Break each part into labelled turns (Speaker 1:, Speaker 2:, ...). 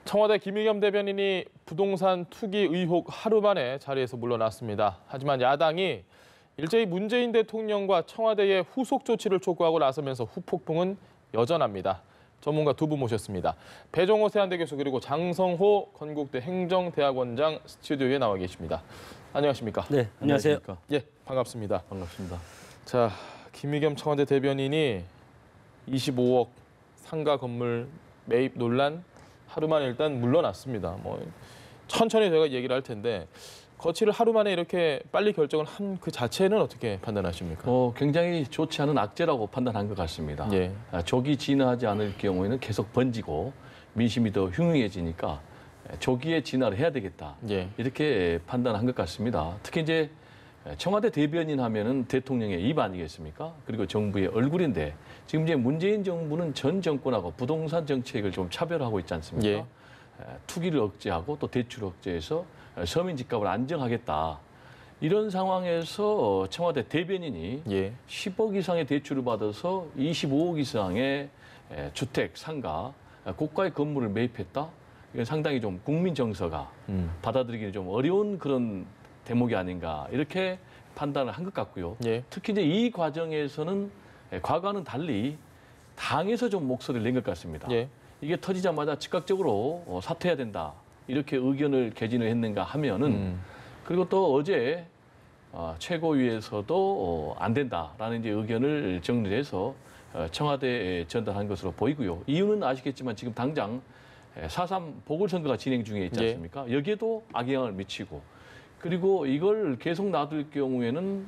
Speaker 1: 청와대 김의겸 대변인이 부동산 투기 의혹 하루 만에 자리에서 물러났습니다. 하지만 야당이 일제히 문재인 대통령과 청와대의 후속 조치를 촉구하고 나서면서 후폭풍은 여전합니다. 전문가 두 분 모셨습니다. 배종호 세한대 교수 그리고 장성호 건국대 행정대학원장 스튜디오에 나와 계십니다. 안녕하십니까?
Speaker 2: 네, 안녕하세요.
Speaker 1: 예, 반갑습니다.
Speaker 2: 반갑습니다.
Speaker 1: 자, 김의겸 청와대 대변인이 25억 상가 건물 매입 논란 하루 만에 일단 물러났습니다. 천천히 저희가 얘기를 할 텐데 거취를 하루 만에 이렇게 빨리 결정을 한 그 자체는 어떻게 판단하십니까?
Speaker 2: 굉장히 좋지 않은 악재라고 판단한 것 같습니다.
Speaker 1: 예.
Speaker 2: 조기 진화하지 않을 경우에는 계속 번지고 민심이 더 흉흉해지니까 조기에 진화를 해야 되겠다.
Speaker 1: 예.
Speaker 2: 이렇게 판단한 것 같습니다. 특히 이제 청와대 대변인 하면은 대통령의 입 아니겠습니까? 그리고 정부의 얼굴인데 지금 이제 문재인 정부는 전 정권하고 부동산 정책을 좀 차별하고 있지 않습니까?
Speaker 1: 예.
Speaker 2: 투기를 억제하고 또 대출 억제해서 서민 집값을 안정하겠다. 이런 상황에서 청와대 대변인이
Speaker 1: 예.
Speaker 2: 10억 이상의 대출을 받아서 25억 이상의 주택, 상가, 고가의 건물을 매입했다. 이건 상당히 좀 국민 정서가 받아들이기는 좀 어려운 그런 대목이 아닌가 이렇게 판단을 한 것 같고요.
Speaker 1: 예.
Speaker 2: 특히 이제 이 과정에서는 과거와는 달리 당에서 좀 목소리를 낸 것 같습니다.
Speaker 1: 예.
Speaker 2: 이게 터지자마자 즉각적으로 사퇴해야 된다. 이렇게 의견을 개진을 했는가 하면은 그리고 또 어제 최고위에서도 안 된다라는 이제 의견을 정리해서 청와대에 전달한 것으로 보이고요. 이유는 아시겠지만 지금 당장 4.3 보궐선거가 진행 중에 있지 않습니까? 예. 여기에도 악영향을 미치고 그리고 이걸 계속 놔둘 경우에는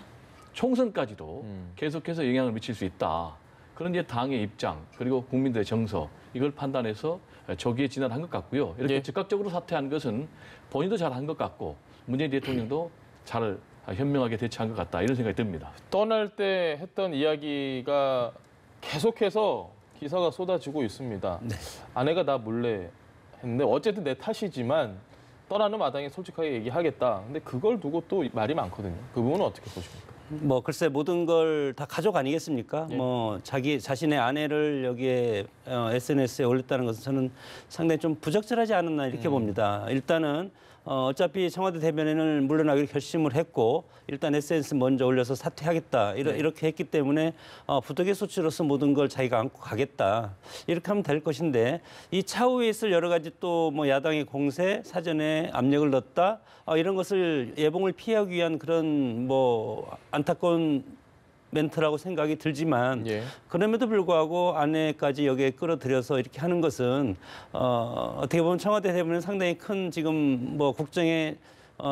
Speaker 2: 총선까지도 계속해서 영향을 미칠 수 있다. 그런 이제 당의 입장 그리고 국민들의 정서 이걸 판단해서 조기에 진화한 것 같고요. 이렇게
Speaker 1: 예.
Speaker 2: 즉각적으로 사퇴한 것은 본인도 잘한 것 같고 문재인 대통령도 잘 현명하게 대처한 것 같다 이런 생각이 듭니다.
Speaker 1: 떠날 때 했던 이야기가 계속해서 기사가 쏟아지고 있습니다.
Speaker 2: 네.
Speaker 1: 아내가 나 몰래 했는데 어쨌든 내 탓이지만 떠나는 마당에 솔직하게 얘기하겠다. 근데 그걸 두고 또 말이 많거든요. 그 부분은 어떻게 보십니까?
Speaker 3: 글쎄 모든 걸 다 가족 아니겠습니까?
Speaker 1: 예.
Speaker 3: 자신의 아내를 여기에 SNS에 올렸다는 것은 저는 상당히 좀 부적절하지 않았나 이렇게 봅니다. 일단은 어차피 청와대 대변인을 물러나기로 결심을 했고 일단 SNS 먼저 올려서 사퇴하겠다 이렇게 했기 때문에 부득이 소치로서 모든 걸 자기가 안고 가겠다 이렇게 하면 될 것인데 이 차후에 있을 여러 가지 또 야당의 공세 사전에 압력을 넣었다 이런 것을 예봉을 피하기 위한 그런 안타까운 멘트라고 생각이 들지만
Speaker 1: 예.
Speaker 3: 그럼에도 불구하고 아내까지 여기에 끌어들여서 이렇게 하는 것은 어떻게 보면 청와대 대변인은 상당히 큰 지금 국정의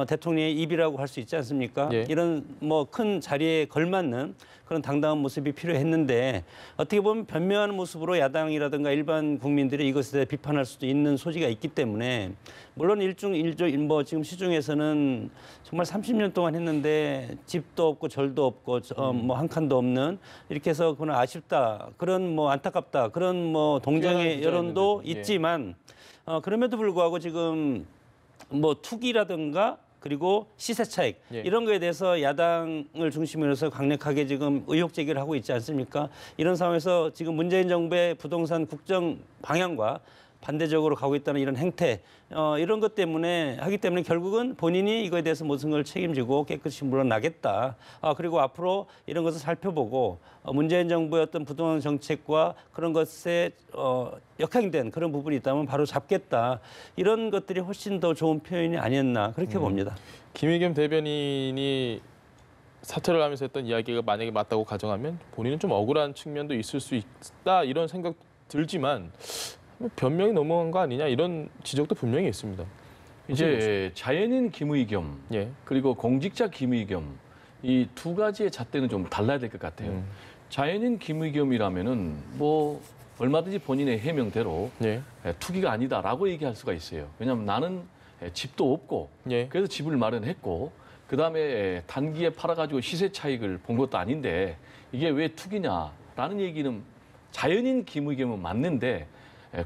Speaker 3: 대통령의 입이라고 할 수 있지 않습니까?
Speaker 1: 예.
Speaker 3: 이런 큰 자리에 걸맞는 그런 당당한 모습이 필요했는데 어떻게 보면 변명하는 모습으로 야당이라든가 일반 국민들이 이것에 대해 비판할 수도 있는 소지가 있기 때문에 물론 지금 시중에서는 정말 30년 동안 했는데 집도 없고 절도 없고 한 칸도 없는 이렇게 해서 그건 아쉽다 그런 안타깝다 그런 동정의 여론도
Speaker 1: 예.
Speaker 3: 있지만 그럼에도 불구하고 지금 투기라든가 그리고 시세 차익
Speaker 1: 예.
Speaker 3: 이런 거에 대해서 야당을 중심으로 해서 강력하게 지금 의혹 제기를 하고 있지 않습니까? 이런 상황에서 지금 문재인 정부의 부동산 국정 방향과 반대적으로 가고 있다는 이런 행태 이런 것 때문에 하기 때문에 결국은 본인이 이거에 대해서 모든 걸 책임지고 깨끗이 물러나겠다. 그리고 앞으로 이런 것을 살펴보고 문재인 정부의 어떤 부동산 정책과 그런 것에 역행된 그런 부분이 있다면 바로 잡겠다. 이런 것들이 훨씬 더 좋은 표현이 아니었나 그렇게 봅니다.
Speaker 1: 김의겸 대변인이 사퇴를 하면서 했던 이야기가 만약에 맞다고 가정하면 본인은 좀 억울한 측면도 있을 수 있다 이런 생각 들지만 변명이 넘어간 거 아니냐 이런 지적도 분명히 있습니다.
Speaker 2: 이제 자연인 김의겸
Speaker 1: 예.
Speaker 2: 그리고 공직자 김의겸 이 두 가지의 잣대는 좀 달라야 될 것 같아요. 자연인 김의겸이라면은 얼마든지 본인의 해명대로
Speaker 1: 예.
Speaker 2: 투기가 아니다라고 얘기할 수가 있어요. 왜냐하면 나는 집도 없고
Speaker 1: 예.
Speaker 2: 그래서 집을 마련했고 그다음에 단기에 팔아가지고 시세 차익을 본 것도 아닌데 이게 왜 투기냐라는 얘기는 자연인 김의겸은 맞는데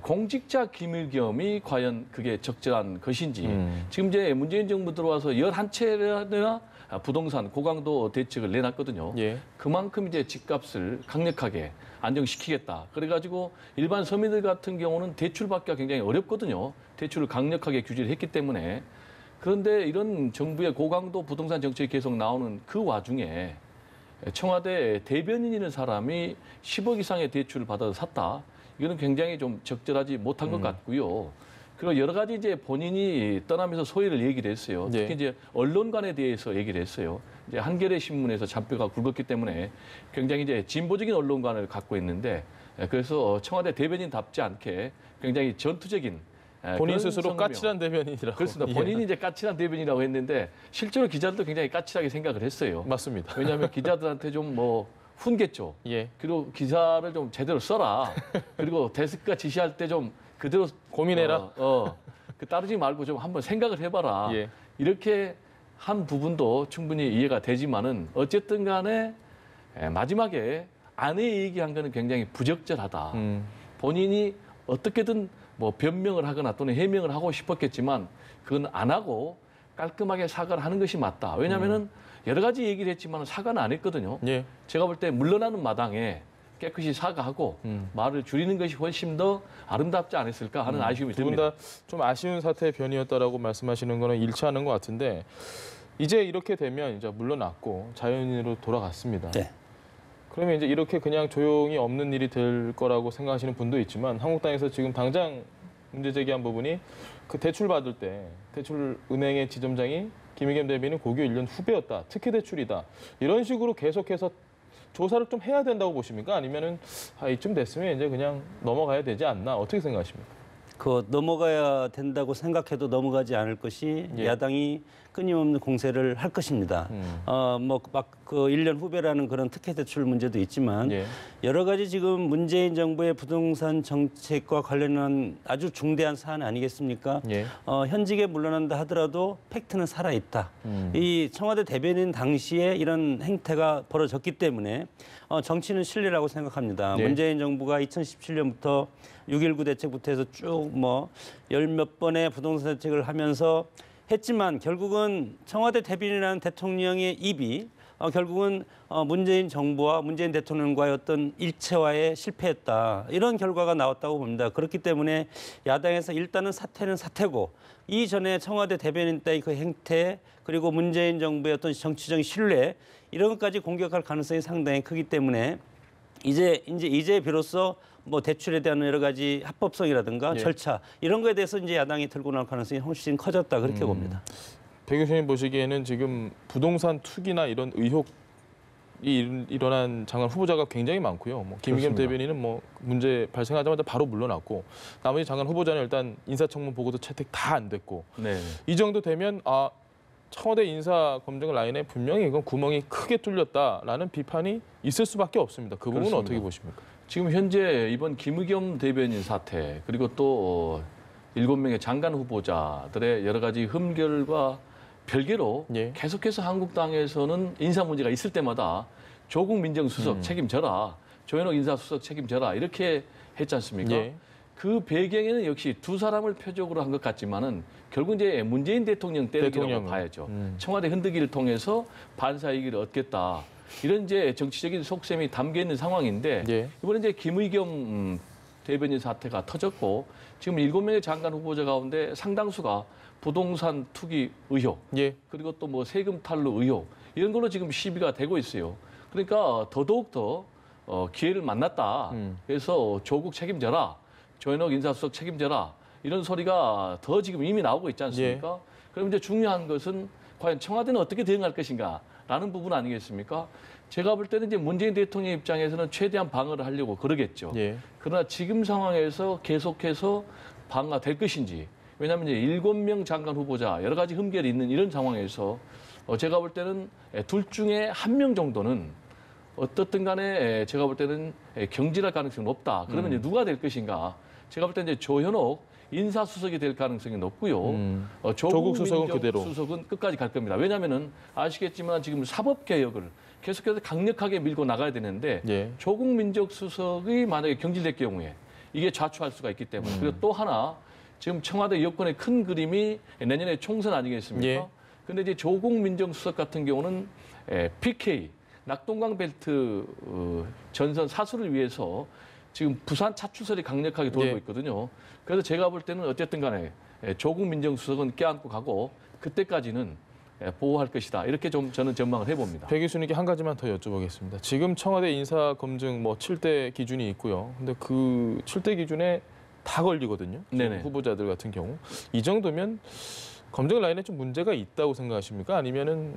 Speaker 2: 공직자 김의겸이 과연 그게 적절한 것인지 지금 이제 문재인 정부 들어와서 11채나 부동산 고강도 대책을 내놨거든요.
Speaker 1: 예.
Speaker 2: 그만큼 이제 집값을 강력하게 안정시키겠다. 그래가지고 일반 서민들 같은 경우는 대출받기가 굉장히 어렵거든요. 대출을 강력하게 규제를 했기 때문에. 그런데 이런 정부의 고강도 부동산 정책이 계속 나오는 그 와중에 청와대 대변인이라는 사람이 10억 이상의 대출을 받아서 샀다. 이거는 굉장히 좀 적절하지 못한 것 같고요. 그리고 여러 가지 이제 본인이 떠나면서 소회를 얘기를 했어요. 특히
Speaker 1: 네.
Speaker 2: 이제 언론관에 대해서 얘기를 했어요. 이제 한겨레 신문에서 잔뼈가 굵었기 때문에 굉장히 이제 진보적인 언론관을 갖고 있는데 그래서 청와대 대변인답지 않게 굉장히 전투적인
Speaker 1: 본인
Speaker 2: 그런
Speaker 1: 스스로
Speaker 2: 성명.
Speaker 1: 까칠한 대변인이라고.
Speaker 2: 그렇습니다.
Speaker 1: 예.
Speaker 2: 본인이 이제 까칠한 대변이라고 했는데 실제로 기자들도 굉장히 까칠하게 생각을 했어요.
Speaker 1: 맞습니다.
Speaker 2: 왜냐하면 기자들한테 좀 뭐 훈겠죠.
Speaker 1: 예.
Speaker 2: 그리고 기사를 좀 제대로 써라. 그리고 데스크가 지시할 때 좀 그대로
Speaker 1: 고민해라.
Speaker 2: 그 따르지 말고 좀 한번 생각을 해봐라.
Speaker 1: 예.
Speaker 2: 이렇게 한 부분도 충분히 이해가 되지만은 어쨌든 간에 마지막에 아내 얘기한 거는 굉장히 부적절하다. 본인이 어떻게든 뭐 변명을 하거나 또는 해명을 하고 싶었겠지만 그건 안 하고 깔끔하게 사과를 하는 것이 맞다. 왜냐하면은 여러 가지 얘기를 했지만 사과는 안 했거든요.
Speaker 1: 예.
Speaker 2: 제가 볼 때 물러나는 마당에 깨끗이 사과하고 말을 줄이는 것이 훨씬 더 아름답지 않았을까 하는 아쉬움이
Speaker 1: 두 분
Speaker 2: 듭니다.
Speaker 1: 다 좀 아쉬운 사태의 변이었다라고 말씀하시는 거는 일치하는 것 같은데 이제 이렇게 되면 이제 물러났고 자연인으로 돌아갔습니다.
Speaker 3: 네.
Speaker 1: 그러면 이제 이렇게 그냥 조용히 없는 일이 될 거라고 생각하시는 분도 있지만 한국당에서 지금 당장 문제 제기한 부분이 그 대출 받을 때 대출 은행의 지점장이 김의겸 대변인 고교 1년 후배였다. 특혜 대출이다. 이런 식으로 계속해서 조사를 좀 해야 된다고 보십니까? 아니면은 이쯤 됐으면 이제 그냥 넘어가야 되지 않나? 어떻게 생각하십니까?
Speaker 3: 그 넘어가야 된다고 생각해도 넘어가지 않을 것이
Speaker 1: 예.
Speaker 3: 야당이 끊임없는 공세를 할 것입니다. 뭐 막 그 1년 후배라는 그런 특혜 대출 문제도 있지만
Speaker 1: 예.
Speaker 3: 여러 가지 지금 문재인 정부의 부동산 정책과 관련한 아주 중대한 사안 아니겠습니까?
Speaker 1: 예.
Speaker 3: 현직에 물러난다 하더라도 팩트는 살아 있다. 이 청와대 대변인 당시에 이런 행태가 벌어졌기 때문에 정치는 실리라고 생각합니다.
Speaker 1: 예.
Speaker 3: 문재인 정부가 2017년부터 6.19 대책부터 해서 쭉 뭐 열 몇 번의 부동산 대책을 하면서 했지만 결국은 청와대 대변인이라는 대통령의 입이 결국은 문재인 정부와 문재인 대통령과의 어떤 일체화에 실패했다. 이런 결과가 나왔다고 봅니다. 그렇기 때문에 야당에서 일단은 사퇴는 사퇴고 이전에 청와대 대변인 때의 그 행태 그리고 문재인 정부의 어떤 정치적인 신뢰 이런 것까지 공격할 가능성이 상당히 크기 때문에 이제 비로소 뭐 대출에 대한 여러 가지 합법성이라든가
Speaker 1: 예.
Speaker 3: 절차 이런 거에 대해서 이제 야당이 들고 나올 가능성이 훨씬 커졌다 그렇게 봅니다.
Speaker 1: 배 교수님 보시기에는 지금 부동산 투기나 이런 의혹이 일어난 장관 후보자가 굉장히 많고요. 뭐 김의겸
Speaker 2: 그렇습니다.
Speaker 1: 대변인은 뭐 문제 발생하자마자 바로 물러났고 나머지 장관 후보자는 일단 인사청문 보고도 채택 다 안 됐고
Speaker 2: 네.
Speaker 1: 이 정도 되면 청와대 인사 검증 라인에 분명히 이건 구멍이 크게 뚫렸다라는 비판이 있을 수밖에 없습니다. 그 부분은
Speaker 2: 그렇습니다.
Speaker 1: 어떻게 보십니까?
Speaker 2: 지금 현재 이번 김의겸 대변인 사태 그리고 또 7명의 장관 후보자들의 여러 가지 흠결과 별개로
Speaker 1: 예.
Speaker 2: 계속해서 한국당에서는 인사 문제가 있을 때마다 조국 민정수석 책임져라, 조현옥 인사수석 책임져라 이렇게 했지 않습니까?
Speaker 1: 예.
Speaker 2: 그 배경에는 역시 두 사람을 표적으로 한 것 같지만은 결국 이제 문재인 대통령 때리기라고
Speaker 1: 대통령은.
Speaker 2: 봐야죠. 청와대 흔들기를 통해서 반사이익을 얻겠다. 이런 이제 정치적인 속셈이 담겨 있는 상황인데
Speaker 1: 예.
Speaker 2: 이번에 이제 김의겸 대변인 사태가 터졌고 지금 7명의 장관 후보자 가운데 상당수가 부동산 투기 의혹
Speaker 1: 예.
Speaker 2: 그리고 또 뭐 세금 탈루 의혹 이런 걸로 지금 시비가 되고 있어요. 그러니까 더더욱 더 기회를 만났다. 그래서 조국 책임져라. 조현옥 인사수석 책임져라. 이런 소리가 더 지금 이미 나오고 있지 않습니까? 그럼 이제 중요한 것은 과연 청와대는 어떻게 대응할 것인가라는 부분 아니겠습니까? 제가 볼 때는 이제 문재인 대통령 입장에서는 최대한 방어를 하려고 그러겠죠.
Speaker 1: 예.
Speaker 2: 그러나 지금 상황에서 계속해서 방어가 될 것인지 왜냐하면 이제 7명 장관 후보자 여러 가지 흠결이 있는 이런 상황에서 제가 볼 때는 둘 중에 한 명 정도는 어떻든 간에 제가 볼 때는 경질할 가능성이 높다. 그러면 이제 누가 될 것인가? 제가 볼 때는 이제 조현옥 인사수석이 될 가능성이 높고요.
Speaker 1: 조국 수석은 그대로.
Speaker 2: 수석은 끝까지 갈 겁니다. 왜냐하면은 아시겠지만 지금 사법개혁을 계속해서 강력하게 밀고 나가야 되는데
Speaker 1: 예.
Speaker 2: 조국 민정수석이 만약에 경질될 경우에 이게 좌초할 수가 있기 때문에 그리고 또 하나 지금 청와대 여권의 큰 그림이 내년에 총선 아니겠습니까?
Speaker 1: 예.
Speaker 2: 근데 이제 조국 민정수석 같은 경우는 PK 낙동강 벨트 전선 사수를 위해서 지금 부산 차출설이 강력하게 돌고
Speaker 1: 예.
Speaker 2: 있거든요. 그래서 제가 볼 때는 어쨌든 간에 조국 민정수석은 껴안고 가고 그때까지는 보호할 것이다. 이렇게 좀 저는 전망을 해봅니다.
Speaker 1: 배 교수님께 한 가지만 더 여쭤보겠습니다. 지금 청와대 인사 검증 뭐 7대 기준이 있고요. 근데 그 7대 기준에 다 걸리거든요.
Speaker 2: 네네.
Speaker 1: 후보자들 같은 경우. 이 정도면 검증 라인에 좀 문제가 있다고 생각하십니까? 아니면은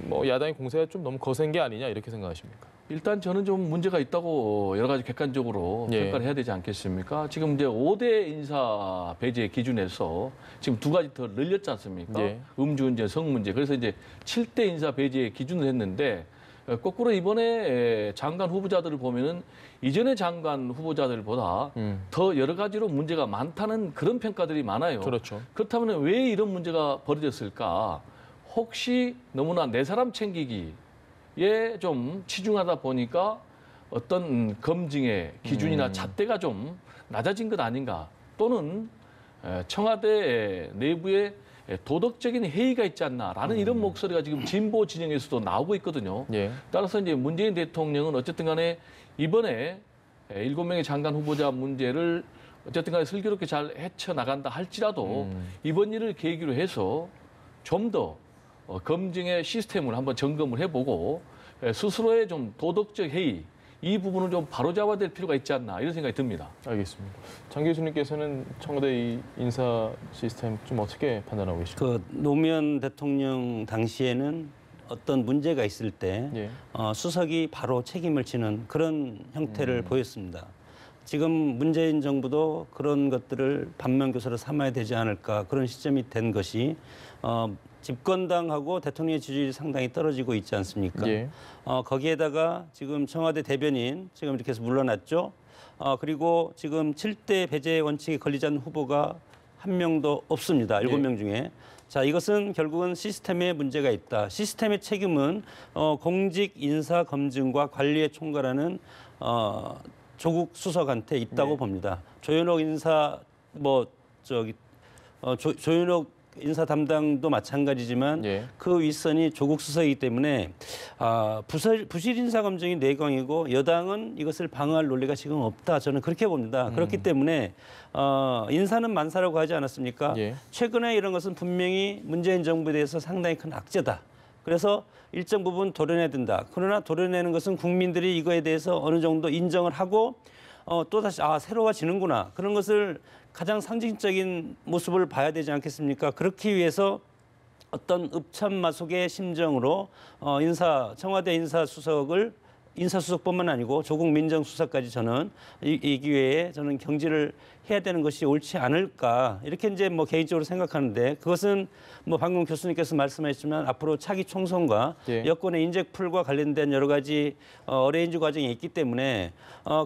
Speaker 1: 뭐 야당의 공세가 좀 너무 거센 게 아니냐 이렇게 생각하십니까?
Speaker 2: 일단 저는 좀 문제가 있다고 여러 가지 객관적으로
Speaker 1: 예.
Speaker 2: 평가를 해야 되지 않겠습니까? 지금 이제 5대 인사 배제 기준에서 지금 2가지 더 늘렸지 않습니까?
Speaker 1: 예.
Speaker 2: 음주운전, 성문제. 그래서 이제 7대 인사 배제 기준을 했는데 거꾸로 이번에 장관 후보자들을 보면은 이전의 장관 후보자들보다 더 여러 가지로 문제가 많다는 그런 평가들이 많아요.
Speaker 1: 그렇죠.
Speaker 2: 그렇다면 왜 이런 문제가 벌어졌을까? 혹시 너무나 내 사람 챙기기에 좀 치중하다 보니까 어떤 검증의 기준이나 잣대가 좀 낮아진 것 아닌가? 또는 청와대 내부에 도덕적인 해이가 있지 않나라는 이런 목소리가 지금 진보 진영에서도 나오고 있거든요.
Speaker 1: 예.
Speaker 2: 따라서 이제 문재인 대통령은 어쨌든 간에 이번에 7명의 장관 후보자 문제를 어쨌든 간에 슬기롭게 잘 헤쳐나간다 할지라도 이번 일을 계기로 해서 좀 더 검증의 시스템을 한번 점검을 해보고 스스로의 좀 도덕적 해이 이 부분을 좀 바로잡아야 될 필요가 있지 않나 이런 생각이 듭니다.
Speaker 1: 알겠습니다. 장 교수님께서는 청와대 이 인사 시스템 좀 어떻게 판단하고 계십니까?
Speaker 3: 그 노무현 대통령 당시에는 어떤 문제가 있을 때
Speaker 1: 예.
Speaker 3: 수석이 바로 책임을 지는 그런 형태를 보였습니다. 지금 문재인 정부도 그런 것들을 반면교사로 삼아야 되지 않을까 그런 시점이 된 것이 집권당하고 대통령의 지지율이 상당히 떨어지고 있지 않습니까?
Speaker 1: 예.
Speaker 3: 거기에다가 지금 청와대 대변인 지금 이렇게 해서 물러났죠. 그리고 지금 7대 배제 원칙에 걸리지 않는 후보가 한 명도 없습니다. 7명 중에. 자, 이것은 결국은 시스템에 문제가 있다. 시스템의 책임은 공직 인사 검증과 관리에 총괄하는 조국 수석한테 있다고 봅니다. 조현옥 인사 조현옥 인사 담당도 마찬가지지만
Speaker 1: 예.
Speaker 3: 그 윗선이 조국 수석이기 때문에 부실 인사 검증이 내광이고 여당은 이것을 방어할 논리가 지금 없다. 저는 그렇게 봅니다. 그렇기 때문에 인사는 만사라고 하지 않았습니까?
Speaker 1: 예.
Speaker 3: 최근에 이런 것은 분명히 문재인 정부에 대해서 상당히 큰 악재다. 그래서 일정 부분 도려내야 된다. 그러나 도려내는 것은 국민들이 이거에 대해서 어느 정도 인정을 하고 또다시 새로워지는구나. 그런 것을 가장 상징적인 모습을 봐야 되지 않겠습니까? 그렇기 위해서 어떤 읍참마속의 심정으로 청와대 인사수석뿐만 아니고 조국 민정수석까지 저는 이 기회에 저는 경질을 해야 되는 것이 옳지 않을까 이렇게 이제 뭐 개인적으로 생각하는데 그것은 뭐 방금 교수님께서 말씀하셨지만 앞으로 차기 총선과
Speaker 1: 예.
Speaker 3: 여권의 인재풀과 관련된 여러 가지 어레인지 과정이 있기 때문에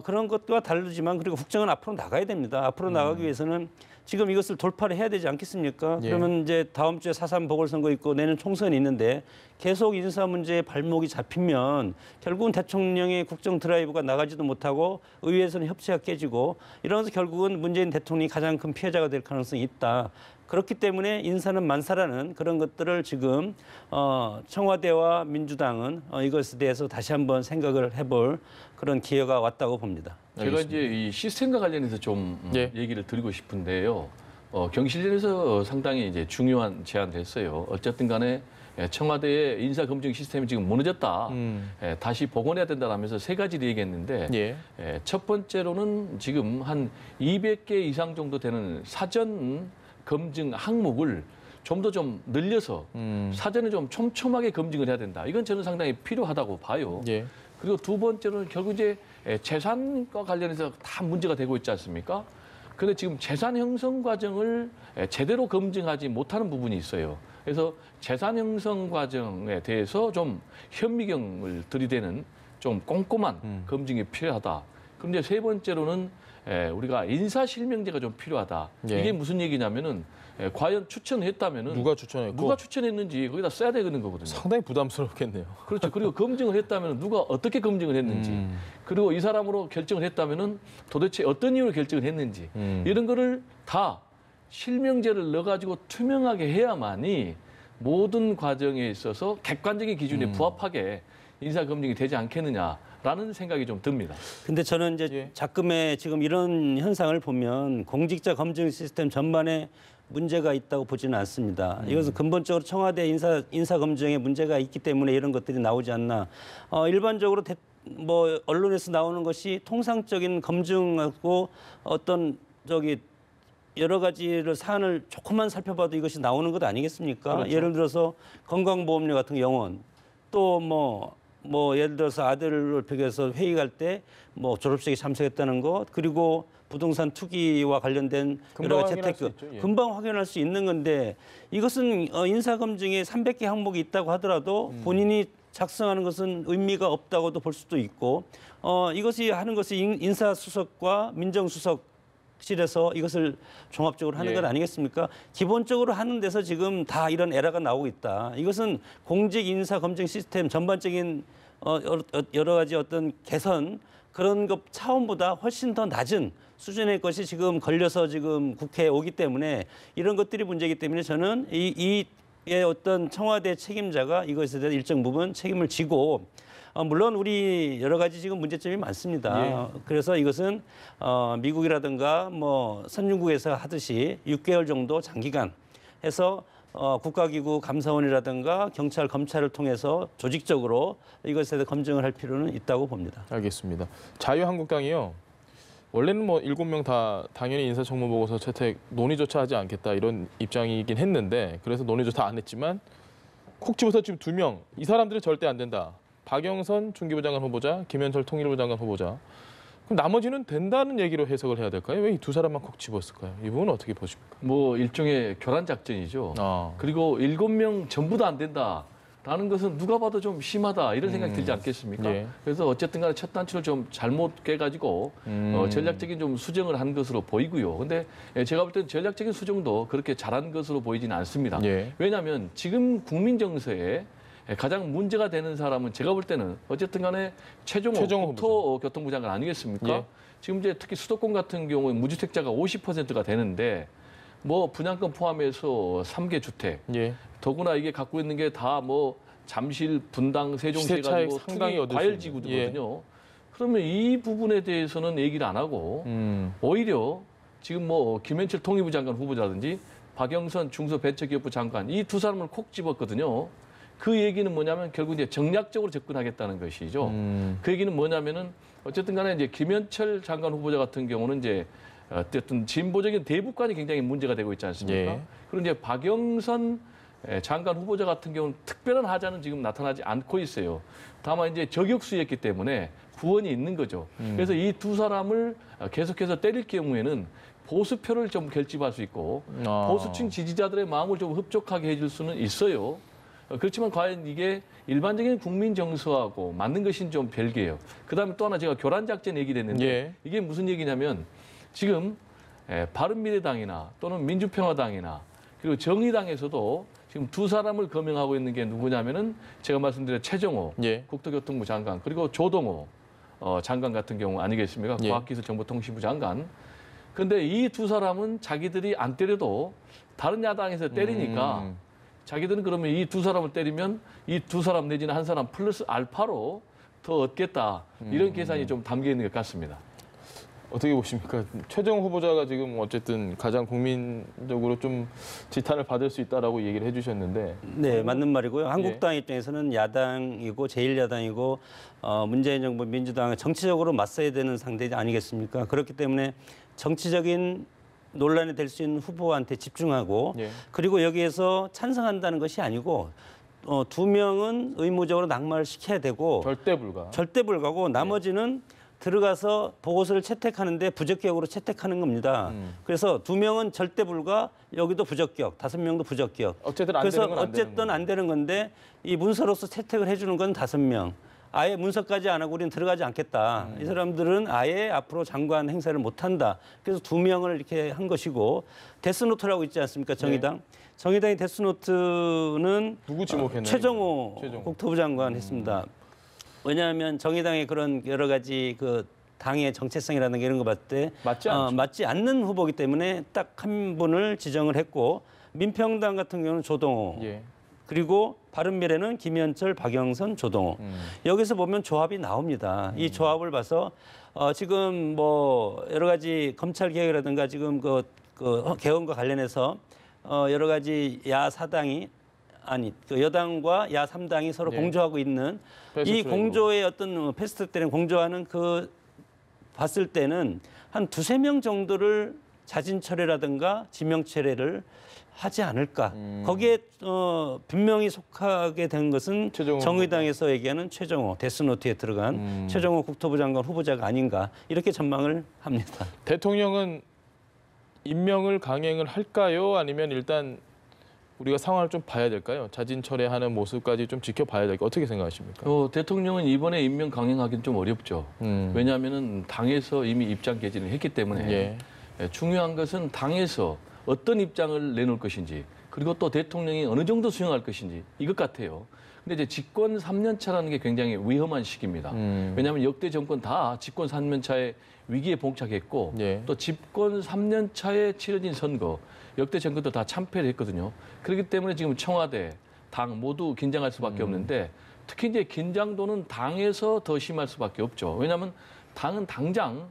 Speaker 3: 그런 것과 다르지만 그리고 국정은 앞으로 나가야 됩니다. 앞으로 나가기 위해서는 지금 이것을 돌파를 해야 되지 않겠습니까?
Speaker 1: 예.
Speaker 3: 그러면 이제 다음 주에 4.3 보궐선거 있고 내년 총선이 있는데 계속 인사 문제에 발목이 잡히면 결국은 대통령의 국정 드라이브가 나가지도 못하고 의회에서는 협치가 깨지고 이러면서 결국은 문재인 대통령이 가장 큰 피해자가 될 가능성이 있다. 그렇기 때문에 인사는 만사라는 그런 것들을 지금 청와대와 민주당은 이것에 대해서 다시 한번 생각을 해볼 그런 기회가 왔다고 봅니다.
Speaker 2: 제가 이제 이 시스템과 관련해서 좀
Speaker 1: 예.
Speaker 2: 얘기를 드리고 싶은데요. 경실련에서 상당히 이제 중요한 제안을 했어요. 어쨌든 간에 청와대의 인사검증 시스템이 지금 무너졌다. 다시 복원해야 된다라면서 3가지를 얘기했는데
Speaker 1: 예.
Speaker 2: 첫 번째로는 지금 한 200개 이상 정도 되는 사전 검증 항목을 좀 더 좀 늘려서 사전에 좀 촘촘하게 검증을 해야 된다. 이건 저는 상당히 필요하다고 봐요.
Speaker 1: 예.
Speaker 2: 그리고 두 번째로는 결국 이제 재산과 관련해서 다 문제가 되고 있지 않습니까? 그런데 지금 재산 형성 과정을 제대로 검증하지 못하는 부분이 있어요. 그래서 재산 형성 과정에 대해서 좀 현미경을 들이대는 좀 꼼꼼한 검증이 필요하다. 그럼 이제 세 번째로는 우리가 인사 실명제가 좀 필요하다.
Speaker 1: 예.
Speaker 2: 이게 무슨 얘기냐면은 과연 추천했다면은
Speaker 1: 누가 추천했고
Speaker 2: 누가 추천했는지 거기다 써야 되는 거거든요.
Speaker 1: 상당히 부담스럽겠네요.
Speaker 2: 그렇죠. 그리고 검증을 했다면 누가 어떻게 검증을 했는지, 그리고 이 사람으로 결정을 했다면은 도대체 어떤 이유로 결정을 했는지 이런 거를 다 실명제를 넣어가지고 투명하게 해야만이 모든 과정에 있어서 객관적인 기준에 부합하게 인사 검증이 되지 않겠느냐라는 생각이 좀 듭니다.
Speaker 3: 근데 저는 이제
Speaker 1: 예.
Speaker 3: 자금의 지금 이런 현상을 보면 공직자 검증 시스템 전반에 문제가 있다고 보지는 않습니다. 이것은 근본적으로 청와대 인사 검증에 문제가 있기 때문에 이런 것들이 나오지 않나. 일반적으로 뭐 언론에서 나오는 것이 통상적인 검증하고 어떤 여러 가지를 사안을 조금만 살펴봐도 이것이 나오는 것 아니겠습니까?
Speaker 1: 그렇죠.
Speaker 3: 예를 들어서 건강보험료 같은 영혼, 또 뭐 예를 들어서 아들을 비교해서 회의 갈 때 뭐 졸업식에 참석했다는 것, 그리고 부동산 투기와 관련된
Speaker 1: 금방
Speaker 3: 여러 가지
Speaker 1: 확인할 수
Speaker 3: 재테크
Speaker 1: 있죠. 예.
Speaker 3: 금방 확인할 수 있는 건데, 이것은 인사 검증에 300개 항목이 있다고 하더라도 본인이 작성하는 것은 의미가 없다고도 볼 수도 있고, 이것이 하는 것이 인사수석과 민정수석실에서 이것을 종합적으로 하는
Speaker 1: 예.
Speaker 3: 것 아니겠습니까? 기본적으로 하는 데서 지금 다 이런 에러가 나오고 있다. 이것은 공직 인사 검증 시스템 전반적인 여러 가지 어떤 개선, 그런 것 차원보다 훨씬 더 낮은 수준의 것이 지금 걸려서 지금 국회에 오기 때문에, 이런 것들이 문제이기 때문에 저는 이의 어떤 청와대 책임자가 이것에 대해서 일정 부분 책임을 지고, 물론 우리 여러 가지 지금 문제점이 많습니다. 그래서 이것은 미국이라든가 뭐 선진국에서 하듯이 6개월 정도 장기간 해서 국가기구 감사원이라든가 경찰, 검찰을 통해서 조직적으로 이것에 대해 검증을 할 필요는 있다고 봅니다.
Speaker 1: 알겠습니다. 자유한국당이요. 원래는 뭐 7명 다 당연히 인사청문보고서 채택 논의조차 하지 않겠다 이런 입장이긴 했는데, 그래서 논의조차 안 했지만 콕 집어서 지금 2명, 이 사람들은 절대 안 된다. 박영선 중기부 장관 후보자, 김현철 통일부 장관 후보자. 그럼 나머지는 된다는 얘기로 해석을 해야 될까요? 왜 이 두 사람만 콕 집었을까요? 이 부분은 어떻게 보십니까?
Speaker 2: 뭐 일종의 교란 작전이죠. 그리고 7명 전부 다 안 된다라는 것은 누가 봐도 좀 심하다 이런 생각이 들지 않겠습니까?
Speaker 1: 예.
Speaker 2: 그래서 어쨌든 간에 첫 단추를 좀 잘못 깨가지고 전략적인 좀 수정을 한 것으로 보이고요. 근데 제가 볼 때는 전략적인 수정도 그렇게 잘한 것으로 보이지는 않습니다.
Speaker 1: 예.
Speaker 2: 왜냐하면 지금 국민 정서에 가장 문제가 되는 사람은 제가 볼 때는 어쨌든 간에 최종호 국토교통부 장관 아니겠습니까?
Speaker 1: 예.
Speaker 2: 지금 이제 특히 수도권 같은 경우에 무주택자가 50%가 되는데, 뭐 분양권 포함해서 3개 주택,
Speaker 1: 예.
Speaker 2: 더구나 이게 갖고 있는 게 다 뭐 잠실, 분당, 세종시
Speaker 1: 시세 차익
Speaker 2: 가지고
Speaker 1: 상당히
Speaker 2: 투기
Speaker 1: 얻을 수
Speaker 2: 과열지구거든요. 그러면 이 부분에 대해서는 얘기를 안 하고 오히려 지금 뭐 김현철 통일부 장관 후보자라든지 박영선 중소벤처기업부 장관, 이 두 사람을 콕 집었거든요. 그 얘기는 뭐냐면 결국 이제 정략적으로 접근하겠다는 것이죠. 그 얘기는 뭐냐면은 어쨌든 간에 이제 김현철 장관 후보자 같은 경우는 이제 어쨌든 진보적인 대북관이 굉장히 문제가 되고 있지 않습니까?
Speaker 1: 예.
Speaker 2: 그리고 이제 박영선 장관 후보자 같은 경우는 특별한 하자는 지금 나타나지 않고 있어요. 다만 이제 저격수였기 때문에 구원이 있는 거죠. 그래서 이 두 사람을 계속해서 때릴 경우에는 보수표를 좀 결집할 수 있고 보수층 지지자들의 마음을 좀 흡족하게 해줄 수는 있어요. 그렇지만 과연 이게 일반적인 국민 정서하고 맞는 것인 좀 별개예요. 그다음에 또 하나 제가 교란 작전 얘기를 했는데
Speaker 1: 예.
Speaker 2: 이게 무슨 얘기냐면 지금 바른미래당이나 또는 민주평화당이나 그리고 정의당에서도 지금 두 사람을 거명하고 있는 게 누구냐면은 제가 말씀드린 최정호
Speaker 1: 예.
Speaker 2: 국토교통부 장관, 그리고 조동호 장관 같은 경우 아니겠습니까?
Speaker 1: 예.
Speaker 2: 과학기술정보통신부 장관. 그런데 이 두 사람은 자기들이 안 때려도 다른 야당에서 때리니까 자기들은 그러면 이 두 사람을 때리면 이 두 사람 내지는 한 사람 플러스 알파로 더 얻겠다. 이런 계산이 좀 담겨 있는 것 같습니다.
Speaker 1: 어떻게 보십니까? 최정 후보자가 지금 어쨌든 가장 국민적으로 좀 지탄을 받을 수 있다라고 얘기를 해주셨는데,
Speaker 3: 네, 맞는 말이고요. 한국당 입장에서는 야당이고 제1야당이고 문재인 정부 민주당은 정치적으로 맞서야 되는 상대 아니겠습니까? 그렇기 때문에 정치적인 논란이 될 수 있는 후보한테 집중하고
Speaker 1: 예.
Speaker 3: 그리고 여기에서 찬성한다는 것이 아니고 2명은 의무적으로 낙마를 시켜야 되고 절대 불가고 나머지는 들어가서 보고서를 채택하는데 부적격으로 채택하는 겁니다. 그래서 2명은 절대 불가, 여기도 부적격, 5명도 부적격.
Speaker 1: 어쨌든 안
Speaker 3: 그래서
Speaker 1: 되는 건 안 되는
Speaker 3: 어쨌든 안 되는 건데 이 문서로서 채택을 해주는 건 5명. 아예 문서까지 안 하고 우리는 들어가지 않겠다. 이 사람들은 아예 앞으로 장관 행사를 못한다. 그래서 2명을 이렇게 한 것이고, 데스노트라고 있지 않습니까, 정의당?
Speaker 1: 네.
Speaker 3: 정의당의 데스노트는
Speaker 1: 누구 지목했나요?
Speaker 3: 최정호
Speaker 1: 최정호.
Speaker 3: 국토부 장관 했습니다. 왜냐하면 정의당의 그런 여러 가지 그 당의 정체성이라는 게 이런 거 봤을 때 맞지 않는 후보이기 때문에 딱 한 분을 지정을 했고, 민평당 같은 경우는 조동호.
Speaker 1: 예.
Speaker 3: 그리고 바른미래는 김현철, 박영선, 조동호. 여기서 보면 조합이 나옵니다. 이 조합을 봐서 지금 뭐 여러 가지 검찰 개혁이라든가 지금 그 개헌과 관련해서 여러 가지 야사당이 그 여당과 야3당이 서로
Speaker 1: 네.
Speaker 3: 공조하고 있는 이 공조의 어떤 패스트트랙 공조하는 그 봤을 때는 한 2~3명 정도를 자진 철회라든가 지명 철회를 하지 않을까. 거기에 분명히 속하게 된 것은
Speaker 1: 최종호
Speaker 3: 정의당에서 얘기하는 최종호 데스노트에 들어간 최종호 국토부 장관 후보자가 아닌가 이렇게 전망을 합니다.
Speaker 1: 대통령은 임명을 강행을 할까요? 아니면 일단 우리가 상황을 좀 봐야 될까요? 자진 철회하는 모습까지 좀 지켜봐야 될까요? 어떻게 생각하십니까?
Speaker 2: 대통령은 이번에 임명 강행하기는 좀 어렵죠. 왜냐하면 당에서 이미 입장 개진을 했기 때문에
Speaker 1: 예.
Speaker 2: 중요한 것은 당에서 어떤 입장을 내놓을 것인지 그리고 또 대통령이 어느 정도 수용할 것인지 이것 같아요. 근데 이제 집권 3년 차라는 게 굉장히 위험한 시기입니다. 왜냐하면 역대 정권 다 집권 3년 차에 위기에 봉착했고
Speaker 1: 예.
Speaker 2: 또 집권 3년 차에 치러진 선거 역대 정권도 다 참패를 했거든요. 그렇기 때문에 지금 청와대, 당 모두 긴장할 수밖에 없는데 특히 이제 긴장도는 당에서 더 심할 수밖에 없죠. 왜냐하면 당은 당장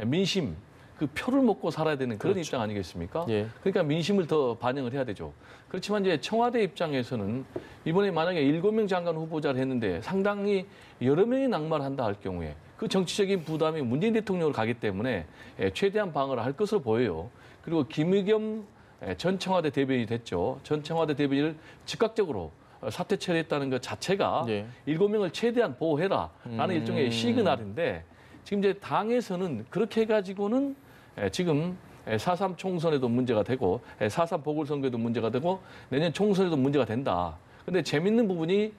Speaker 2: 민심, 그 표를 먹고 살아야 되는 그런 입장 아니겠습니까?
Speaker 1: 예.
Speaker 2: 그러니까 민심을 더 반영을 해야 되죠. 그렇지만 이제 청와대 입장에서는 이번에 만약에 7명 장관 후보자를 했는데 상당히 여러 명이 낙마를 한다 할 경우에 그 정치적인 부담이 문재인 대통령으로 가기 때문에 최대한 방어를 할 것으로 보여요. 그리고 김의겸 전 청와대 대변인이 됐죠. 전 청와대 대변인을 즉각적으로 사퇴 처리했다는 것 자체가
Speaker 1: 예.
Speaker 2: 7명을 최대한 보호해라라는 일종의 시그널인데 지금 이제 당에서는 그렇게 해가지고는 지금 4.3 총선에도 문제가 되고 4.3 보궐선거에도 문제가 되고 내년 총선에도 문제가 된다. 근데 재밌는 부분이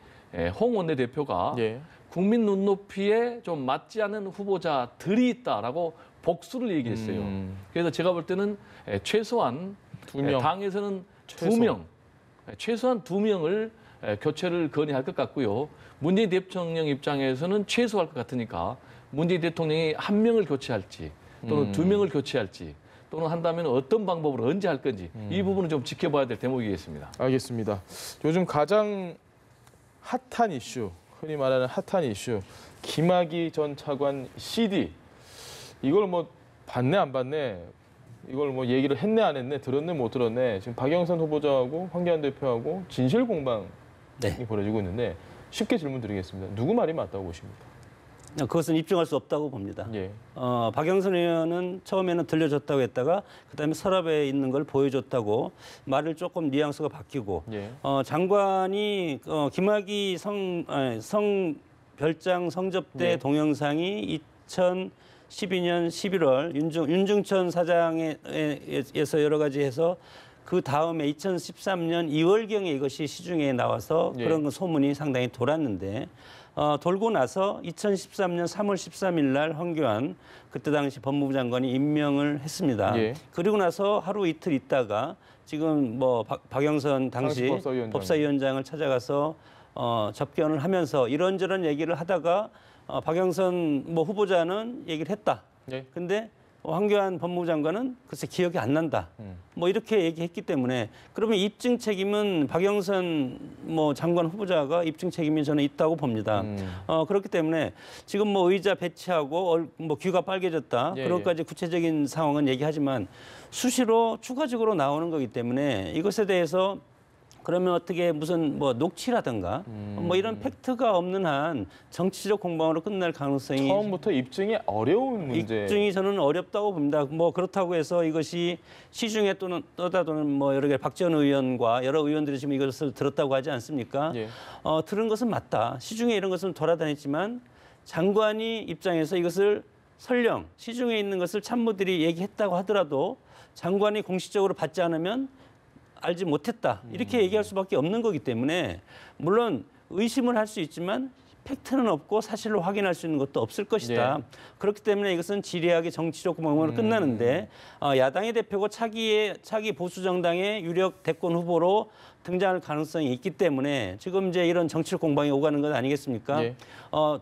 Speaker 2: 홍 원내대표가
Speaker 1: 예.
Speaker 2: 국민 눈높이에 좀 맞지 않는 후보자들이 있다라고 복수를 얘기했어요. 그래서 제가 볼 때는 최소한
Speaker 1: 2명.
Speaker 2: 당에서는
Speaker 1: 최소.
Speaker 2: 2명, 최소한 2명을 교체를 건의할 것 같고요. 문재인 대통령 입장에서는 최소할 것 같으니까 문재인 대통령이 1명을 교체할지 또는 2명을 교체할지 또는 한다면 어떤 방법으로 언제 할 건지 이 부분은 좀 지켜봐야 될 대목이겠습니다.
Speaker 1: 알겠습니다. 요즘 가장 핫한 이슈, 흔히 말하는 핫한 이슈, 김학의 전 차관 CD. 이걸 뭐 봤네 안 봤네, 이걸 뭐 얘기를 했네 안 했네, 들었네 못 들었네. 지금 박영선 후보자하고 황교안 대표하고 진실 공방이 벌어지고 있는데 쉽게 질문 드리겠습니다. 누구 말이 맞다고 보십니까?
Speaker 3: 그것은 입증할 수 없다고 봅니다.
Speaker 1: 예.
Speaker 3: 박영선 의원은 처음에는 들려줬다고 했다가 그다음에 서랍에 있는 걸 보여줬다고 말을 조금 뉘앙스가 바뀌고
Speaker 1: 예.
Speaker 3: 장관이 김학의 성별장 성접대
Speaker 1: 네.
Speaker 3: 동영상이 2012년 11월 윤중천 사장에서 여러 가지 해서 그 다음에 2013년 2월경에 이것이 시중에 나와서
Speaker 1: 예.
Speaker 3: 그런 소문이 상당히 돌았는데 돌고 나서 2013년 3월 13일 날 황교안 그때 당시 법무부 장관이 임명을 했습니다.
Speaker 1: 예.
Speaker 3: 그리고 나서 하루 이틀 있다가 지금 뭐 박영선 당시 법사위원장을 찾아가서 접견을 하면서 이런저런 얘기를 하다가 박영선 뭐 후보자는 얘기를 했다.
Speaker 1: 예.
Speaker 3: 근데 황교안 법무부 장관은 글쎄 기억이 안 난다. 뭐 이렇게 얘기했기 때문에 그러면 입증 책임은 박영선 뭐 장관 후보자가 입증 책임이 저는 있다고 봅니다. 그렇기 때문에 지금 뭐 의자 배치하고 뭐 귀가 빨개졌다.
Speaker 1: 예,
Speaker 3: 그런 것까지 구체적인 상황은 얘기하지만 수시로 추가적으로 나오는 거기 때문에 이것에 대해서 그러면 어떻게 무슨 뭐 녹취라든가 뭐 이런 팩트가 없는 한 정치적 공방으로 끝날 가능성이
Speaker 1: 처음부터 입증이 어려운 문제.
Speaker 3: 입증이 저는 어렵다고 봅니다. 뭐 그렇다고 해서 이것이 시중에 또는 떠다도는 뭐 여러 개 박지원 의원과 여러 의원들이 지금 이것을 들었다고 하지 않습니까?
Speaker 1: 예.
Speaker 3: 들은 것은 맞다. 시중에 이런 것은 돌아다녔지만 장관이 입장에서 이것을 설령 시중에 있는 것을 참모들이 얘기했다고 하더라도 장관이 공식적으로 받지 않으면 알지 못했다. 이렇게 얘기할 수밖에 없는 거기 때문에 물론 의심을 할 수 있지만 팩트는 없고 사실로 확인할 수 있는 것도 없을 것이다.
Speaker 1: 네.
Speaker 3: 그렇기 때문에 이것은 지리하게 정치적 공방으로 끝나는데 야당의 대표고 차기 보수 정당의 유력 대권 후보로 등장할 가능성이 있기 때문에 지금 이제 이런 정치적 공방이 오가는 것 아니겠습니까?
Speaker 1: 예.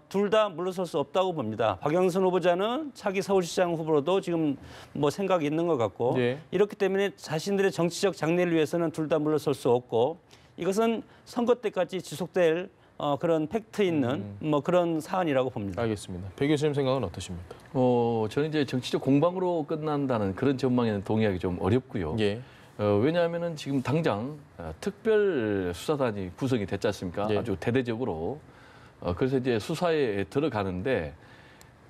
Speaker 3: 둘 다 물러설 수 없다고 봅니다. 박영선 후보자는 차기 서울시장 후보로도 지금 뭐 생각이 있는 것 같고
Speaker 1: 예.
Speaker 3: 이렇기 때문에 자신들의 정치적 장래를 위해서는 둘 다 물러설 수 없고 이것은 선거 때까지 지속될 그런 팩트 있는 뭐 그런 사안이라고 봅니다.
Speaker 1: 알겠습니다. 배 교수님 생각은 어떠십니까?
Speaker 2: 저는 이제 정치적 공방으로 끝난다는 그런 전망에는 동의하기 좀 어렵고요.
Speaker 1: 예.
Speaker 2: 왜냐하면은 지금 당장 특별 수사단이 구성이 됐지 않습니까?
Speaker 1: 예.
Speaker 2: 아주 대대적으로. 그래서 이제 수사에 들어가는데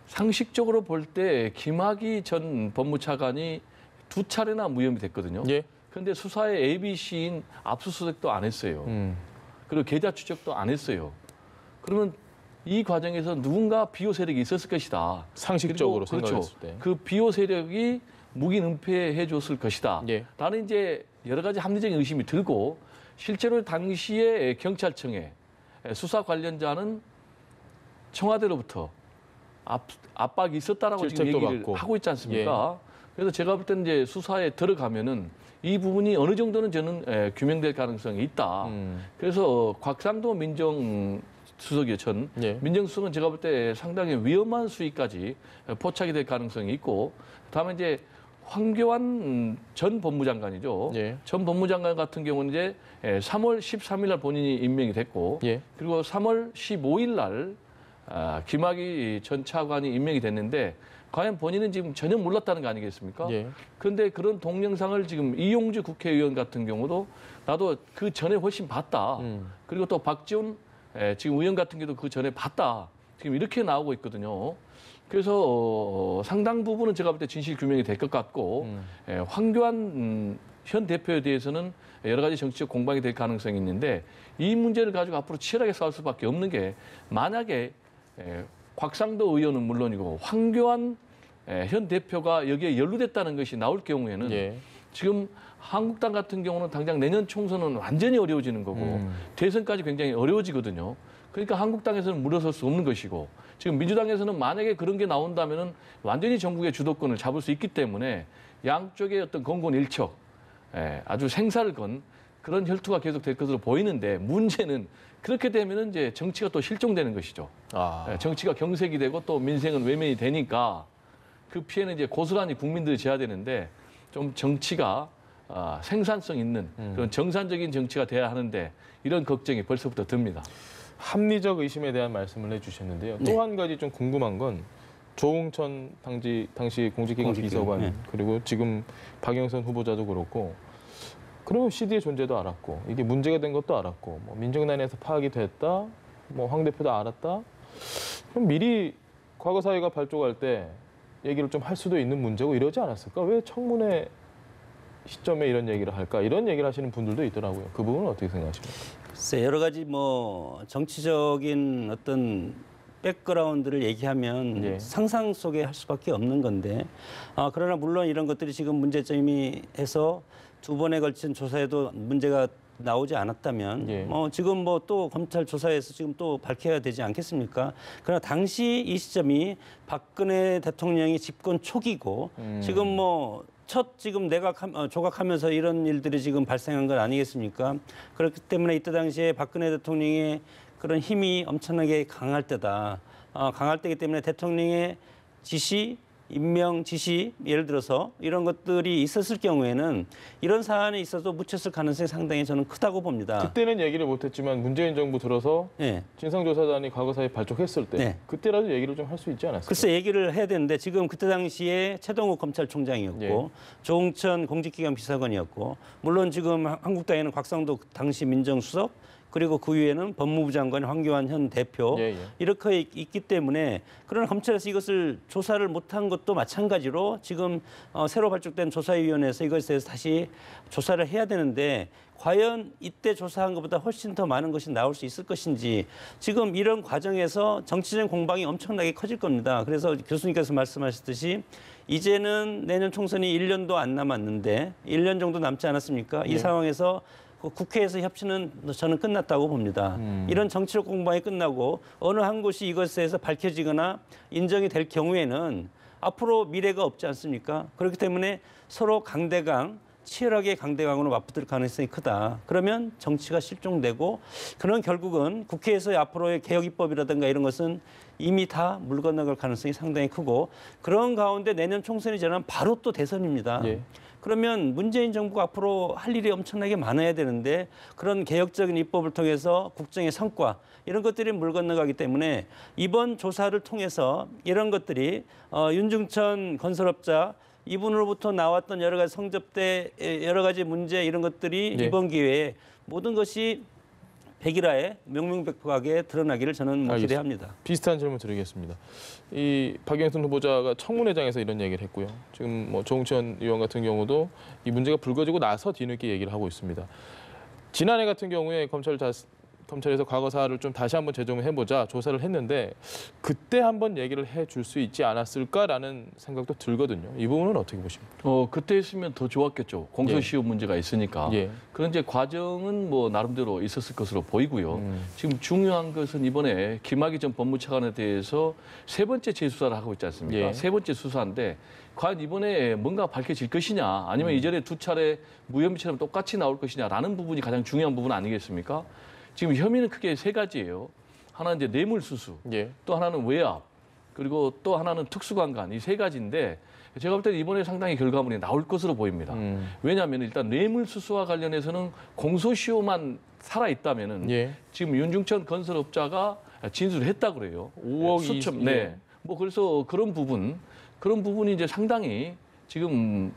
Speaker 2: 상식적으로 볼 때 김학의 전 법무차관이 2차례나 무혐의 됐거든요.
Speaker 1: 예.
Speaker 2: 그런데 수사의 ABC인 압수수색도 안 했어요. 그리고 계좌 추적도 안 했어요. 그러면 이 과정에서 누군가 비호 세력이 있었을 것이다.
Speaker 1: 상식적으로
Speaker 2: 그리고
Speaker 1: 생각했을 때.
Speaker 2: 그 비호 세력이 무기 은폐해 줬을 것이다.
Speaker 1: 예.
Speaker 2: 라는 이제 여러 가지 합리적인 의심이 들고 실제로 당시에 경찰청에 수사 관련자는 청와대로부터 압박이 있었다라고 지금
Speaker 1: 질책도
Speaker 2: 얘기를
Speaker 1: 받고.
Speaker 2: 하고 있지 않습니까? 그래서 제가 볼 때는 이제 수사에 들어가면은 이 부분이 어느 정도는 저는 규명될 가능성이 있다. 그래서 곽상도 민정수석이 전
Speaker 1: 예.
Speaker 2: 민정수석은 제가 볼 때 상당히 위험한 수위까지 포착이 될 가능성이 있고, 다음에 이제 황교안 전 법무장관이죠.
Speaker 1: 예.
Speaker 2: 전 법무장관 같은 경우는 이제 3월 13일 날 본인이 임명이 됐고,
Speaker 1: 예.
Speaker 2: 그리고 3월 15일 날 김학의 전 차관이 임명이 됐는데 과연 본인은 지금 전혀 몰랐다는 거 아니겠습니까?
Speaker 1: 예.
Speaker 2: 그런데 그런 동영상을 지금 이용주 국회의원 같은 경우도 나도 그 전에 훨씬 봤다. 그리고 또 박지원 지금 의원 같은 경우도 그 전에 봤다. 지금 이렇게 나오고 있거든요. 그래서 상당 부분은 제가 볼 때 진실 규명이 될 것 같고 황교안 현 대표에 대해서는 여러 가지 정치적 공방이 될 가능성이 있는데 이 문제를 가지고 앞으로 치열하게 싸울 수밖에 없는 게 만약에 곽상도 의원은 물론이고 황교안 현 대표가 여기에 연루됐다는 것이 나올 경우에는
Speaker 1: 예.
Speaker 2: 지금 한국당 같은 경우는 당장 내년 총선은 완전히 어려워지는 거고 대선까지 굉장히 어려워지거든요. 그러니까 한국당에서는 물러설 수 없는 것이고 지금 민주당에서는 만약에 그런 게 나온다면은 완전히 전국의 주도권을 잡을 수 있기 때문에 양쪽의 어떤 공곤일척 아주 생사를 건 그런 혈투가 계속될 것으로 보이는데 문제는 그렇게 되면은 이제 정치가 또 실종되는 것이죠. 정치가 경색이 되고 또 민생은 외면이 되니까 그 피해는 이제 고스란히 국민들이 져야 되는데 좀 정치가 생산성 있는 그런 정상적인 정치가 돼야 하는데 이런 걱정이 벌써부터 듭니다.
Speaker 1: 합리적 의심에 대한 말씀을 해주셨는데요.
Speaker 3: 네.
Speaker 1: 또 한 가지 좀 궁금한 건 조홍천 당시 공직기관 비서관
Speaker 3: 네.
Speaker 1: 그리고 지금 박영선 후보자도 그렇고 그러면 CD의 존재도 알았고 이게 문제가 된 것도 알았고 뭐 민정단에서 파악이 됐다. 뭐 황 대표도 알았다. 그럼 미리 과거 사회가 발족할 때 얘기를 좀 할 수도 있는 문제고 이러지 않았을까? 왜 청문회 시점에 이런 얘기를 할까? 이런 얘기를 하시는 분들도 있더라고요. 그 부분은 어떻게 생각하십니까?
Speaker 3: 글쎄 여러 가지 뭐 정치적인 어떤 백그라운드를 얘기하면
Speaker 1: 예.
Speaker 3: 상상 속에 할 수밖에 없는 건데 그러나 물론 이런 것들이 지금 문제점이 해서 2번에 걸친 조사에도 문제가 나오지 않았다면
Speaker 1: 예.
Speaker 3: 지금 뭐 또 검찰 조사에서 지금 또 밝혀야 되지 않겠습니까? 그러나 당시 이 시점이 박근혜 대통령이 집권 초기고 지금 뭐 첫 지금 조각하면서 이런 일들이 지금 발생한 건 아니겠습니까? 그렇기 때문에 이때 당시에 박근혜 대통령의 그런 힘이 엄청나게 강할 때다. 강할 때이기 때문에 대통령의 지시, 임명 지시, 예를 들어서 이런 것들이 있었을 경우에는 이런 사안에 있어도 묻혔을 가능성이 상당히 저는 크다고 봅니다.
Speaker 1: 그때는 얘기를 못했지만 문재인 정부 들어서
Speaker 3: 네.
Speaker 1: 진상조사단이 과거사에 발족했을 때
Speaker 3: 네.
Speaker 1: 그때라도 얘기를 좀 할 수 있지 않았을까요?
Speaker 3: 글쎄 얘기를 해야 되는데 지금 그때 당시에 최동욱 검찰총장이었고
Speaker 1: 예.
Speaker 3: 조홍천 공직기관 비서관이었고 물론 지금 한국당에는 곽상도 당시 민정수석 그리고 그 위에는 법무부 장관 황교안 현 대표
Speaker 1: 예, 예.
Speaker 3: 이렇게 있기 때문에 그러나 검찰에서 이것을 조사를 못한 것도 마찬가지로 지금 새로 발족된 조사위원회에서 이것에 대해서 다시 조사를 해야 되는데 과연 이때 조사한 것보다 훨씬 더 많은 것이 나올 수 있을 것인지 지금 이런 과정에서 정치적 공방이 엄청나게 커질 겁니다. 그래서 교수님께서 말씀하셨듯이 이제는 내년 총선이 1년도 안 남았는데 1년 정도 남지 않았습니까? 이 상황에서 국회에서 협치는 저는 끝났다고 봅니다. 이런 정치적 공방이 끝나고 어느 한 곳이 이것에 대해서 밝혀지거나 인정이 될 경우에는 앞으로 미래가 없지 않습니까? 그렇기 때문에 서로 강대강, 치열하게 강대강으로 맞붙을 가능성이 크다. 그러면 정치가 실종되고 그런 결국은 국회에서의 앞으로의 개혁 입법이라든가 이런 것은 이미 다 물 건너갈 가능성이 상당히 크고 그런 가운데 내년 총선이 지나면 바로 또 대선입니다.
Speaker 1: 예.
Speaker 3: 그러면 문재인 정부가 앞으로 할 일이 엄청나게 많아야 되는데 그런 개혁적인 입법을 통해서 국정의 성과 이런 것들이 물 건너가기 때문에 이번 조사를 통해서 이런 것들이 윤중천 건설업자 이분으로부터 나왔던 여러 가지 성접대 여러 가지 문제 이런 것들이
Speaker 1: 네.
Speaker 3: 이번 기회에 모든 것이 백일화에 명명백백하게 드러나기를 저는 기대합니다.
Speaker 1: 비슷한 질문 드리겠습니다. 이 박영선 후보자가 청문회장에서 이런 얘기를 했고요. 지금 뭐 조홍천 의원 같은 경우도 이 문제가 불거지고 나서 뒤늦게 얘기를 하고 있습니다. 지난해 같은 경우에 검찰에서 과거 사안을 좀 다시 한번 재정해보자 조사를 했는데 그때 한번 얘기를 해줄 수 있지 않았을까라는 생각도 들거든요. 이 부분은 어떻게 보십니까?
Speaker 2: 그때 했으면 더 좋았겠죠. 공소시효 문제가 있으니까.
Speaker 1: 예.
Speaker 2: 그런 이제 과정은 뭐 나름대로 있었을 것으로 보이고요. 지금 중요한 것은 이번에 김학의 전 법무차관에 대해서 세 번째 재수사를 하고 있지 않습니까?
Speaker 1: 예.
Speaker 2: 세 번째 수사인데 과연 이번에 뭔가 밝혀질 것이냐 아니면 이전에 두 차례 무혐의처럼 똑같이 나올 것이냐라는 부분이 가장 중요한 부분 아니겠습니까? 지금 혐의는 크게 세 가지예요. 하나는 이제 뇌물수수,
Speaker 1: 예.
Speaker 2: 또 하나는 외압, 그리고 또 하나는 특수강간 이 세 가지인데 제가 볼 때는 이번에 상당히 결과물이 나올 것으로 보입니다. 왜냐하면 일단 뇌물수수와 관련해서는 공소시효만 살아있다면은
Speaker 1: 예.
Speaker 2: 지금 윤중천 건설업자가 진술을 했다 그래요.
Speaker 1: 5억
Speaker 2: 수천,
Speaker 1: 이십,
Speaker 2: 네.
Speaker 1: 예.
Speaker 2: 뭐 그래서 그런 부분이 이제 상당히 지금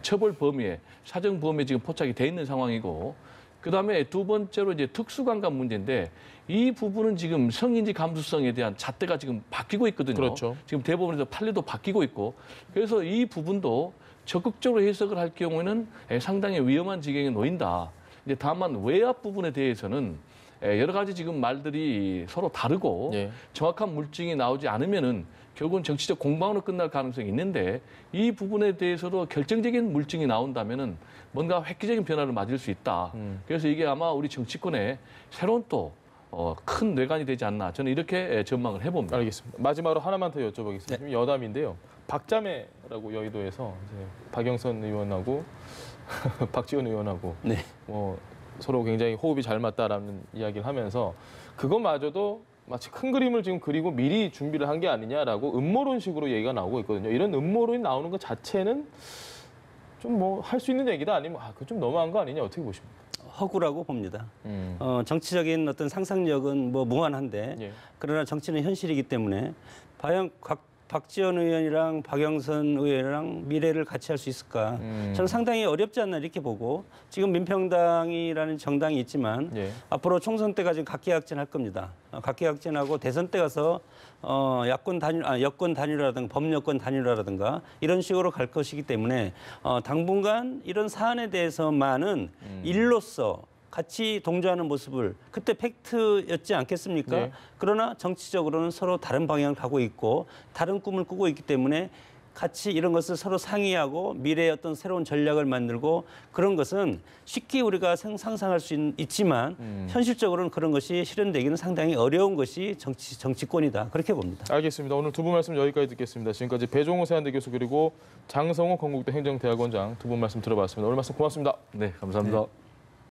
Speaker 2: 처벌 범위에 사정 범위에 지금 포착이 돼 있는 상황이고. 그다음에 두 번째로 이제 특수강간 문제인데 이 부분은 지금 성인지 감수성에 대한 잣대가 지금 바뀌고 있거든요.
Speaker 1: 그렇죠.
Speaker 2: 지금 대법원에서 판례도 바뀌고 있고 그래서 이 부분도 적극적으로 해석을 할 경우에는 상당히 위험한 지경에 놓인다. 이제 다만 외압 부분에 대해서는 여러 가지 지금 말들이 서로 다르고
Speaker 1: 예.
Speaker 2: 정확한 물증이 나오지 않으면은 결국은 정치적 공방으로 끝날 가능성이 있는데 이 부분에 대해서도 결정적인 물증이 나온다면은 뭔가 획기적인 변화를 맞을 수 있다. 그래서 이게 아마 우리 정치권에 새로운 또 큰 뇌관이 되지 않나 저는 이렇게 전망을 해봅니다.
Speaker 1: 알겠습니다. 마지막으로 하나만 더 여쭤보겠습니다.
Speaker 3: 네.
Speaker 1: 지금 여담인데요. 박자매라고 여의도에서 이제 박영선 의원하고 박지원 의원하고
Speaker 3: 네.
Speaker 1: 뭐 서로 굉장히 호흡이 잘 맞다라는 이야기를 하면서 그것마저도 마치 큰 그림을 지금 그리고 미리 준비를 한 게 아니냐라고 음모론식으로 얘기가 나오고 있거든요. 이런 음모론이 나오는 것 자체는 좀 뭐 할 수 있는 얘기다 아니면 그거 좀 너무한 거 아니냐 어떻게 보십니까?
Speaker 3: 허구라고 봅니다. 정치적인 어떤 상상력은 뭐 무한한데
Speaker 1: 예.
Speaker 3: 그러나 정치는 현실이기 때문에 과연 박지원 의원이랑 박영선 의원이랑 미래를 같이 할 수 있을까? 저는 상당히 어렵지 않나 이렇게 보고 지금 민평당이라는 정당이 있지만
Speaker 1: 예.
Speaker 3: 앞으로 총선 때까지 각계약진할 겁니다. 각계약진하고 대선 때 가서 여권 단일화라든가 법여권 단일화라든가 이런 식으로 갈 것이기 때문에 당분간 이런 사안에 대해서만은 일로서 같이 동조하는 모습을 그때 팩트였지 않겠습니까?
Speaker 1: 네.
Speaker 3: 그러나 정치적으로는 서로 다른 방향을 가고 있고 다른 꿈을 꾸고 있기 때문에 같이 이런 것을 서로 상의하고 미래의 어떤 새로운 전략을 만들고 그런 것은 쉽게 우리가 상상할 수 있지만 현실적으로는 그런 것이 실현되기는 상당히 어려운 것이 정치권이다. 그렇게 봅니다.
Speaker 1: 알겠습니다. 오늘 두 분 말씀 여기까지 듣겠습니다. 지금까지 배종호 세한대 교수 그리고 장성호 건국대 행정대학원장 두 분 말씀 들어봤습니다. 오늘 말씀 고맙습니다.
Speaker 2: 네, 감사합니다.
Speaker 3: 네.